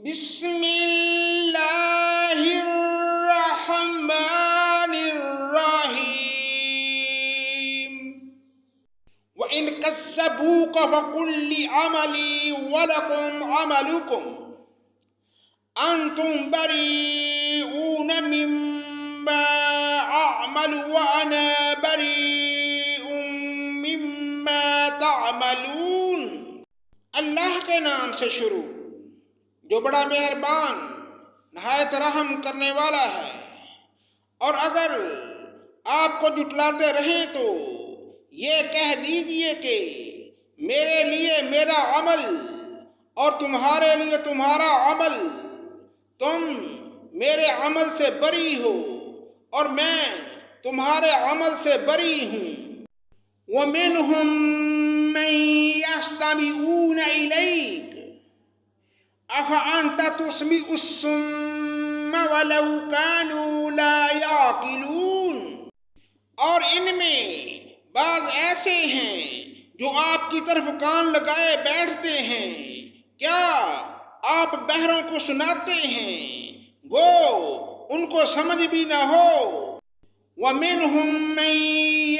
بسم اللہ الرحمن الرحیم وَإِنْ كَذَّبُوكَ فَقُلْ لِعَمَلِي وَلَكُمْ عَمَلُكُمْ أَنْتُمْ بَرِيئُونَ مِمَّا أَعْمَلُ وَأَنَا بَرِيءٌ مِمَّا تَعْمَلُونَ۔ اللہ کے نام سے شروع جو بڑا مہربان نہایت رحم کرنے والا ہے۔ اور اگر آپ کو جھٹلاتے رہیں تو یہ کہہ دیجئے کہ میرے لیے میرا عمل اور تمہارے لیے تمہارا عمل، تم میرے عمل سے بری ہو اور میں تمہارے عمل سے بری ہوں۔ وَمِنْهُمْ مَنْ يَسْتَمِعُونَ إِلَيْكَ أَفَأَنْتَ تُسْمِعُ الصُّمَّ وَلَوْ كَانُوا لَا يَعْقِلُونَ۔ اور ان میں بعض ایسے ہیں جو آپ کی طرف کان لگائے بیٹھتے ہیں، کیا آپ بہروں کو سناتے ہیں وہ ان کو سمجھ بھی نہ ہو۔ وَمِنْهُمْ مَنْ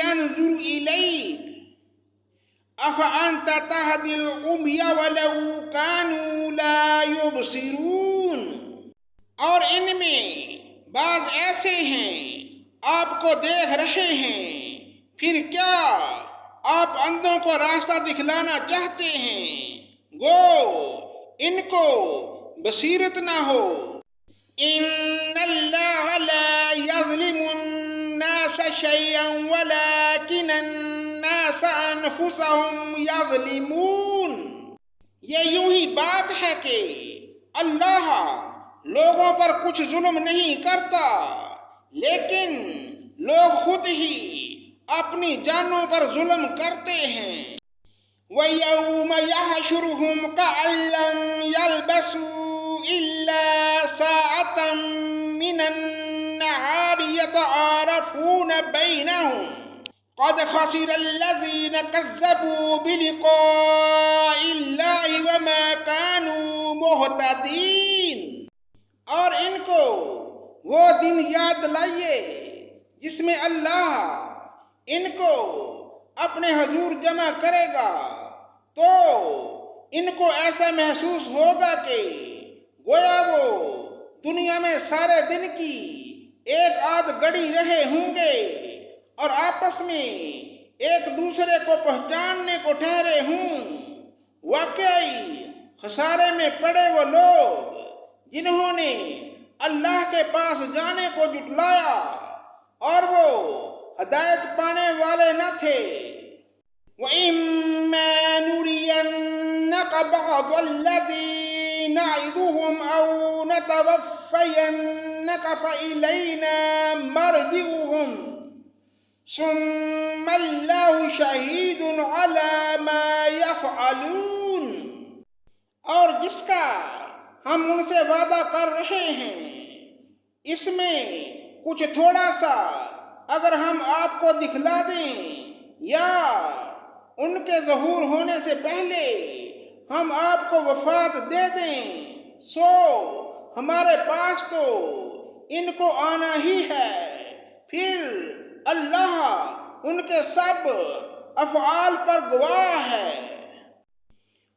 يَنْظُرُ إِلَيْكَ أَفَأَنْتَ تَهْدِي الْعُمْيَ وَلَوْ كَانُوا لَا يُبْصِرُونَ۔ اور ان میں بعض ایسے ہیں آپ کو دیکھ رہے ہیں، پھر کیا آپ اندھوں کو راستہ دکھلانا چاہتے ہیں گو ان کو بصیرت نہ ہو۔ إِنَّ اللَّهَ لَا يَظْلِمُ النَّاسَ شَيْئًا وَلَكِنَّ النَّاسَ أَنفُسَهُمْ يَظْلِمُونَ۔ یہ یوں ہی بات ہے کہ اللہ لوگوں پر کچھ ظلم نہیں کرتا، لیکن لوگ خود ہی اپنی جانوں پر ظلم کرتے ہیں۔ وَيَوْمَ يَحْشُرُهُمْ كَأَن لَّمْ يَلْبَثُوا إِلَّا سَاعَةً مِّنَ النَّهَارِ يَتَعَارَفُونَ بَيْنَهُمْ قَدْ خَسِرَ الَّذِينَ كَذَّبُوا بِلِقَاءِ اللَّهِ وَمَا كَانُوا مُهْتَدِينَ۔ اور ان کو وہ دن یاد دلائیے جس میں اللہ ان کو اپنے حضور جمع کرے گا، تو ان کو ایسا محسوس ہوگا کہ گویا وہ دنیا میں سارے دن کی ایک آدھ گھڑی رہے ہوں گے اور آپس میں ایک دوسرے کو پہچاننے کو ٹھہرے ہوں۔ واقعی خسارے میں پڑے وہ لوگ جنہوں نے اللہ کے پاس جانے کو جھٹلایا اور وہ ہدایت پانے والے نہ تھے۔ وَإِمَّا نُرِيَنَّكَ بَعْضَ الَّذِي نَعِدُهُمْ أَوْ نَتَوَفَّيَنَّكَ فَإِلَيْنَا مَرْجِعُهُمْ ثُمَّ اللَّهُ شَهِيدٌ عَلَى مَا يَفْعَلُونَ۔ اور جس کا ہم ان سے وعدہ کر رہے ہیں، اس میں کچھ تھوڑا سا اگر ہم آپ کو دکھلا دیں یا ان کے ظہور ہونے سے پہلے ہم آپ کو وفات دے دیں، سو ہمارے پاس تو ان کو آنا ہی ہے۔ پھر اللہ ان کے سب افعال پر گواہ ہے۔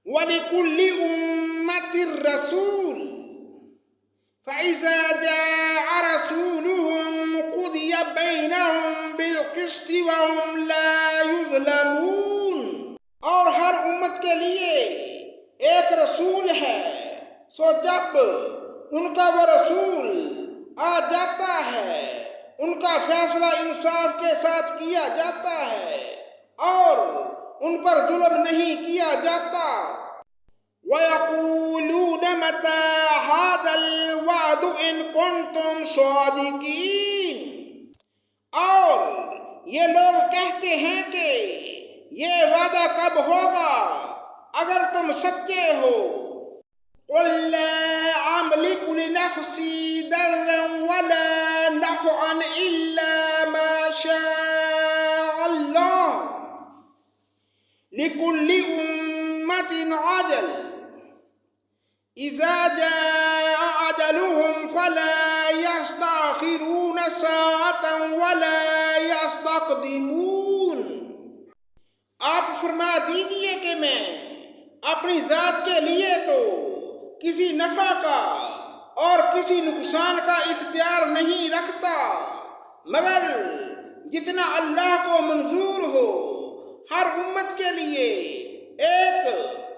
وَلِكُلِّ أُمَّةٍ رَّسُولٌ فَإِذَا جَاءَ رَسُولُهُمْ قُضِيَ بَيْنَهُمْ بِالْقِسْطِ وَهُمْ لَا يُظْلَمُونَ۔ اور ہر امت کے لیے ایک رسول ہے، سو جب ان کا وہ رسول آ جاتا ہے ان کا فیصلہ انصاف کے ساتھ کیا جاتا ہے اور ان پر ظلم نہیں کیا جاتا۔ وَيَقُولُونَ مَتَىٰ هَٰذَا الْوَعْدُ إِن كُنتُمْ صَادِقِينَ۔ اور یہ لوگ کہتے ہیں کہ یہ وعدہ کب ہوگا اگر تم سچے ہو۔ قُل لَّا أَمْلِكُ لِنَفْسِي ضَرًّا وَلَا نَفْعًا إِلَّا مَا شَاءَ اللَّهُ لِكُلِّ أُمَّةٍ أَجَلٌ اذا جاء اجلهم فلا يستأخرون ساعة ولا يستقدمون۔ آپ فرما دیجئے کہ میں اپنی ذات کے لیے تو کسی نفع کا اور کسی نقصان کا اختیار نہیں رکھتا، مگر جتنا اللہ کو منظور ہو۔ ہر امت کے لیے ایک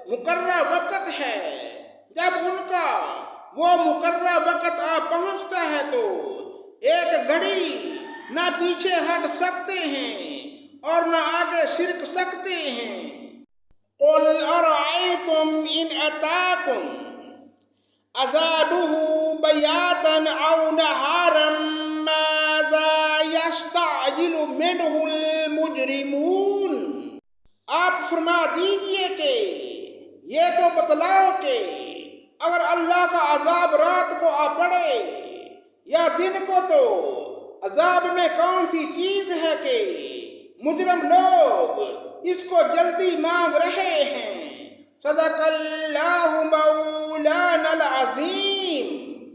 مقررہ وقت ہے، جب ان کا وہ مقررہ وقت آ پہنچتا ہے تو ایک گھڑی نہ پیچھے ہٹ سکتے ہیں اور نہ آگے سرک سکتے ہیں۔ قل ارأيتم ان اتاكم عذابه بياتا او نهارا ماذا يستعجل منه المجرمون۔ آپ فرما دیجئے کہ یہ تو بتلاؤ کہ اگر اللہ کا عذاب رات کو آ پڑے یا دن کو تو عذاب میں کون سی چیز ہے کہ مجرم لوگ اس کو جلدی مانگ رہے ہیں۔ صدق اللہ مولانا العظیم۔